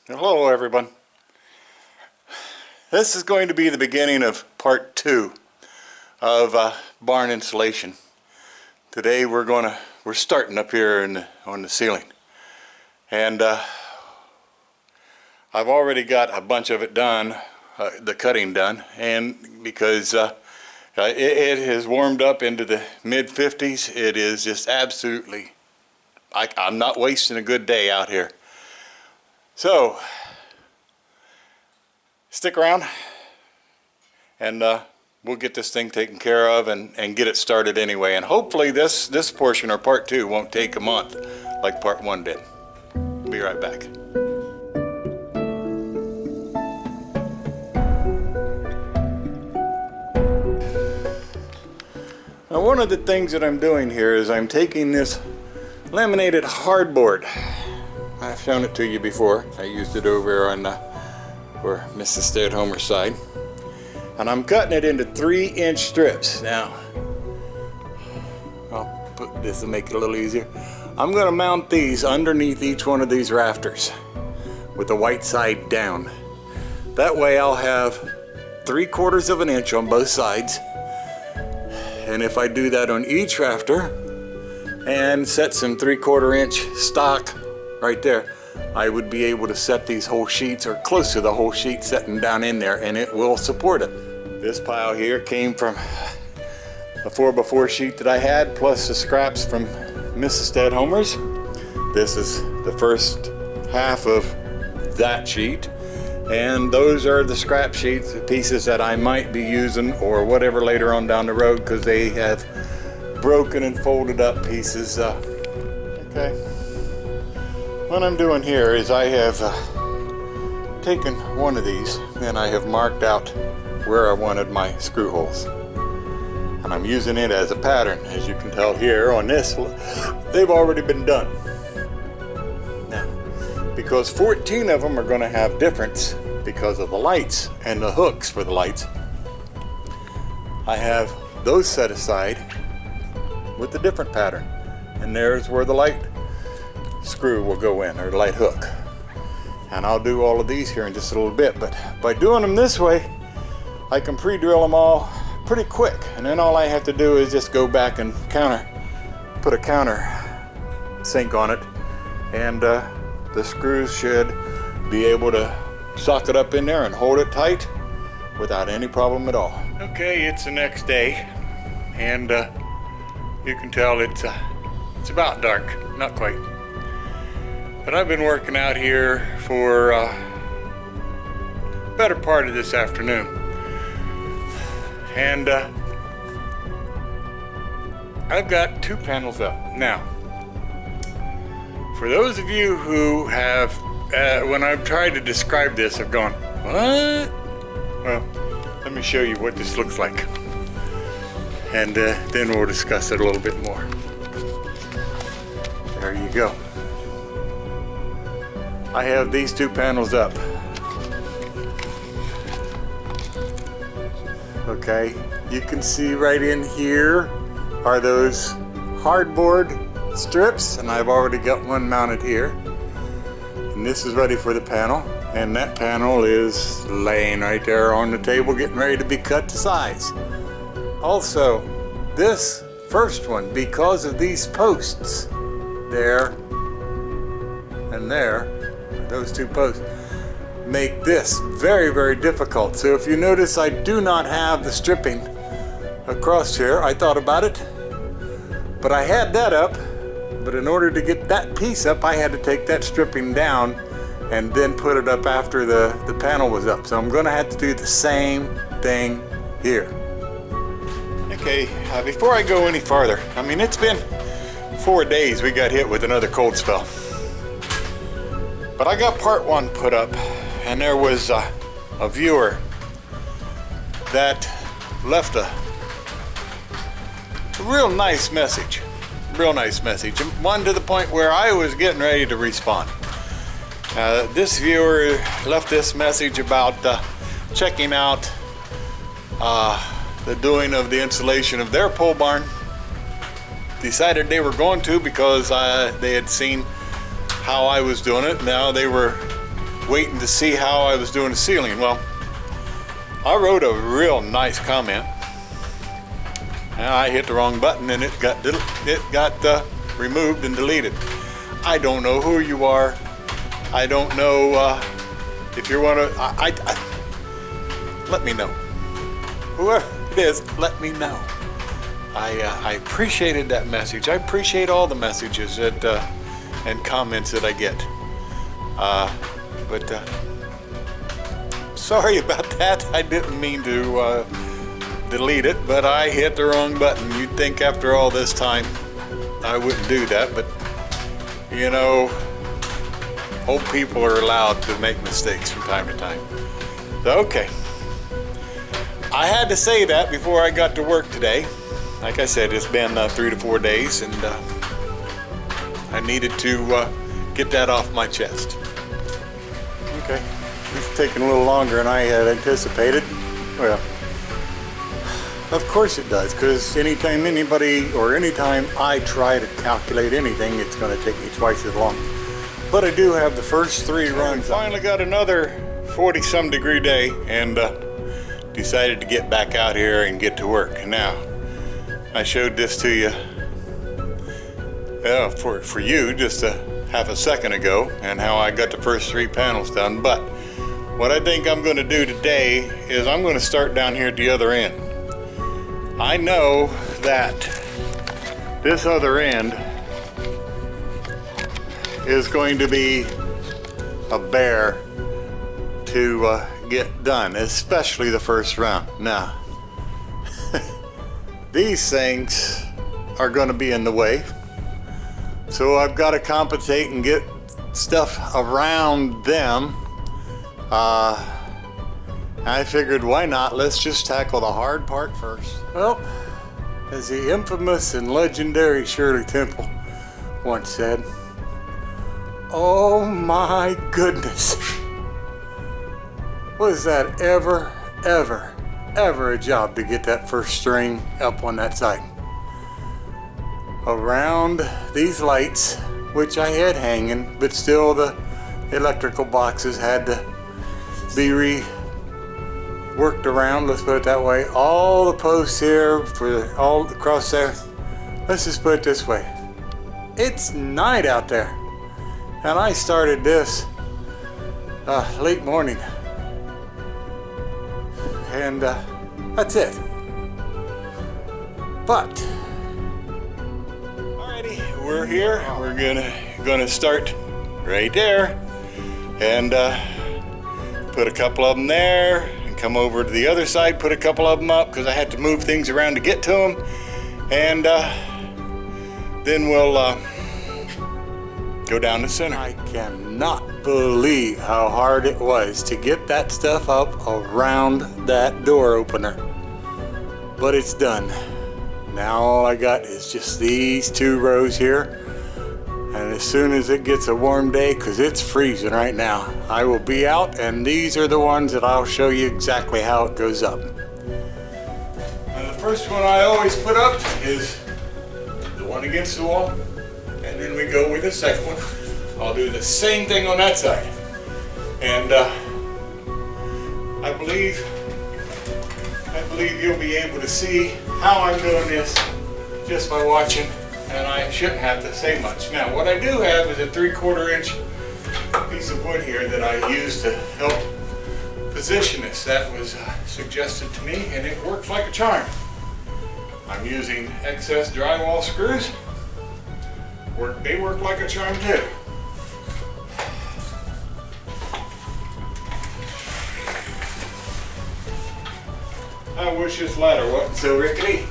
Hello everyone. This is going to be the beginning of part 2 of barn insulation. Today we're starting up here on the ceiling, and I've already got a bunch of it done, the cutting done, and because it has warmed up into the mid 50s, it is just absolutely, I'm not wasting a good day out here. So stick around and we'll get this thing taken care of and get it started anyway. And hopefully this portion, or part 2, won't take a month like part 1 did. Be right back. Now, one of the things that I'm doing here is I'm taking this laminated hardboard. I've shown it to you before. I used it over on for Mrs. Stay-at-Homer's side. And I'm cutting it into 3-inch strips. Now, I'll put this to make it a little easier. I'm going to mount these underneath each one of these rafters with the white side down. That way I'll have 3/4 of an inch on both sides. And if I do that on each rafter and set some 3/4 inch stock right there, I would be able to set these whole sheets, or close to the whole sheet, setting down in there, and it will support it. This pile here came from a 4x4 sheet that I had, plus the scraps from Mrs. Stay-at-Homer's. This is the first half of that sheet, and those are the scrap sheets, the pieces that I might be using or whatever later on down the road, because they have broken and folded up pieces. Okay. What I'm doing here is I have taken one of these and I have marked out where I wanted my screw holes. And I'm using it as a pattern. As you can tell here on this, they've already been done. Now, because 14 of them are going to have difference because of the lights and the hooks for the lights, I have those set aside with a different pattern. And there's where the light screw will go in, or the light hook. And I'll do all of these here in just a little bit, but by doing them this way, I can pre-drill them all pretty quick, and then all I have to do is just go back and put a counter sink on it, and the screws should be able to socket up in there and hold it tight without any problem at all. Okay, it's the next day, and you can tell it's about dark, not quite. But I've been working out here for better part of this afternoon. And I've got 2 panels up. Now, for those of you who have, when I've tried to describe this, have gone, what? Well, let me show you what this looks like. And then we'll discuss it a little bit more. There you go. I have these 2 panels up. Okay, you can see right in here are those hardboard strips, and I've already got one mounted here. And this is ready for the panel, and that panel is laying right there on the table getting ready to be cut to size. Also, this first one, because of these posts there and there, those 2 posts make this very, very difficult. So if you notice, I do not have the stripping across here. I thought about it, but I had that up, but in order to get that piece up, I had to take that stripping down and then put it up after the panel was up. So I'm going to have to do the same thing here. Okay, before I go any farther, I mean, it's been 4 days we got hit with another cold spell. But I got part 1 put up, and there was a viewer that left a real nice message. One to the point where I was getting ready to respond. This viewer left this message about checking out the doing of the installation of their pole barn. Decided they were going to because they had seen how I was doing it. Now they were waiting to see how I was doing the ceiling. Well, I wrote a real nice comment. And I hit the wrong button and it got removed and deleted. I don't know who you are. I don't know if you want to. Let me know. Whoever it is, let me know. I appreciated that message. I appreciate all the messages that and comments that I get. But sorry about that. I didn't mean to delete it, but I hit the wrong button. You'd think after all this time I wouldn't do that, but you know, old people are allowed to make mistakes from time to time. So, okay. I had to say that before I got to work today. Like I said, it's been 3 to 4 days, and I needed to get that off my chest. Okay, it's taking a little longer than I had anticipated. Well, of course it does, because anytime I try to calculate anything, it's going to take me twice as long. But I do have the first 3 runs. Finally got another 40-some degree day, and decided to get back out here and get to work. Now, I showed this to you for you just a half a second ago, and how I got the first 3 panels done. But what I think I'm going to do today is I'm going to start down here at the other end. I know that this other end is going to be a bear to get done, especially the first round. Now, these things are going to be in the way, so I've got to compensate and get stuff around them. I figured, why not? Let's just tackle the hard part first. Well, as the infamous and legendary Shirley Temple once said, oh my goodness, was that ever a job to get that first string up on that side. Around these lights, which I had hanging, but still the electrical boxes had to be worked around, let's put it that way. All the posts here, for all across there, let's just put it this way. It's night out there. And I started this late morning. And that's it. But alrighty, we're here. We're gonna start right there, and put a couple of them there, and come over to the other side, put a couple of them up, because I had to move things around to get to them, and then we'll go down the center. I cannot believe how hard it was to get that stuff up around that door opener. But it's done. Now all I got is just these 2 rows here. And as soon as it gets a warm day, because it's freezing right now, I will be out, and these are the ones that I'll show you exactly how it goes up. And the first one I always put up is the one against the wall. And then we go with the second one. I'll do the same thing on that side. And I believe you'll be able to see how I'm doing this just by watching, and I shouldn't have to say much. Now, what I do have is a 3/4 inch piece of wood here that I use to help position this. That was suggested to me, and it works like a charm. I'm using excess drywall screws. They work like a charm too. I wish this ladder wasn't so rickety.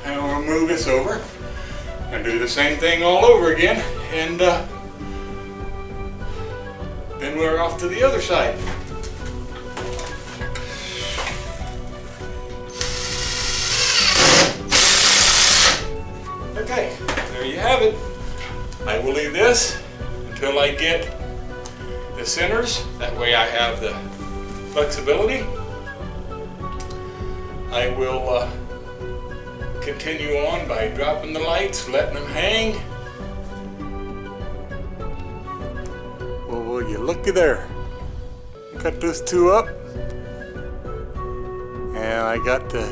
and we'll move this over and do the same thing all over again, and then we're off to the other side. Okay, there you have it. I will leave this until I get the centers. That way I have the flexibility. I will continue on by dropping the lights, letting them hang. Well, will you looky there? Got those two up, and I got the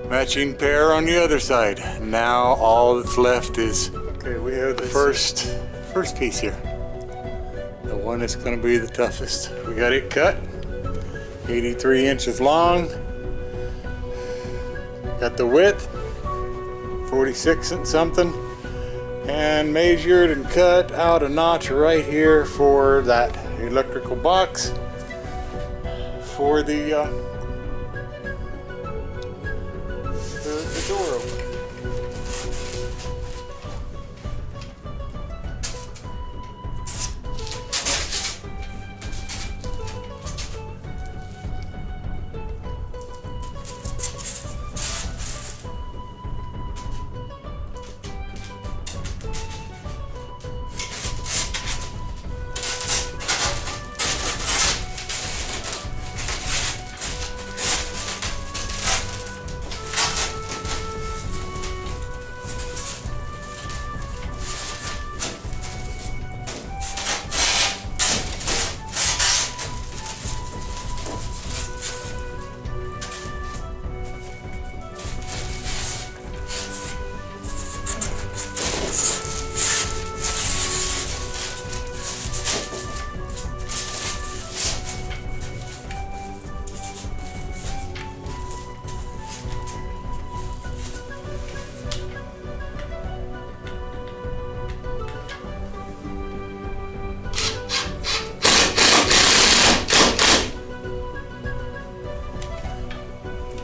matching pair on the other side. Now all that's left is, okay, we have the first piece here. The one that's going to be the toughest. We got it cut, 83 inches long. Got the width, 46 and something, and measured and cut out a notch right here for that electrical box for the door opener.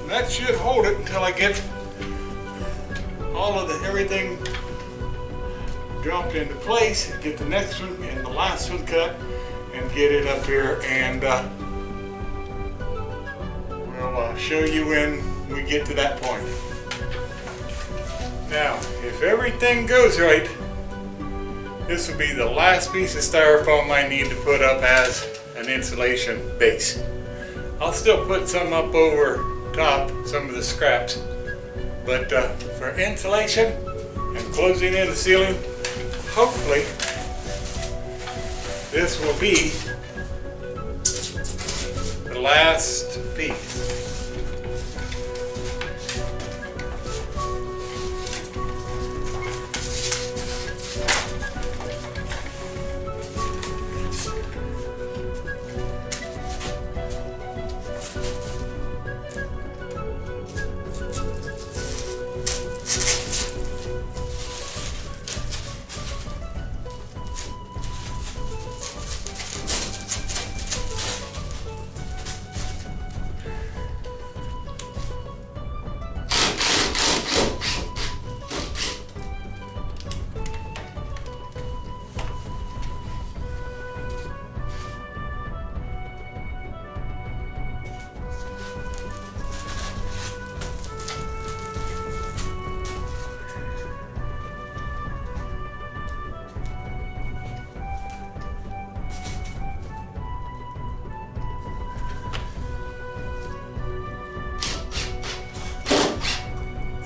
That should hold it until I get all of everything dropped into place, get the next one and the last one cut, and get it up here, and we'll show you when we get to that point. Now, if everything goes right, this will be the last piece of styrofoam I need to put up as an insulation base. I'll still put some up over top, some of the scraps, but for insulation and closing in the ceiling, hopefully this will be the last piece.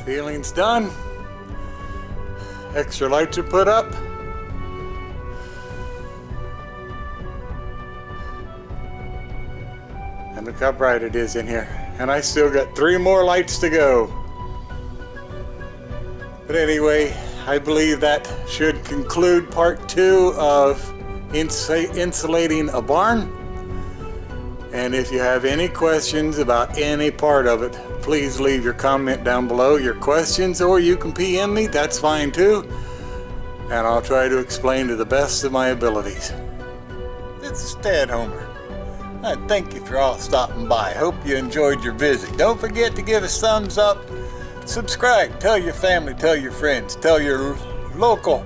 Ceiling's done. Extra lights are put up. And look how bright it is in here. And I still got 3 more lights to go. But anyway, I believe that should conclude part 2 of insulating a barn. And if you have any questions about any part of it, please leave your comment down below, your questions, or you can PM me, that's fine too. And I'll try to explain to the best of my abilities. This is Ted Homer. I thank you for all stopping by. Hope you enjoyed your visit. Don't forget to give us thumbs up Subscribe, tell your family, tell your friends, tell your local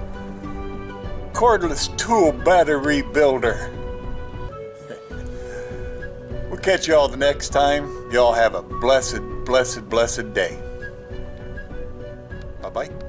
cordless tool battery builder. We'll catch y'all the next time. Y'all have a blessed, blessed, blessed day. Bye-bye.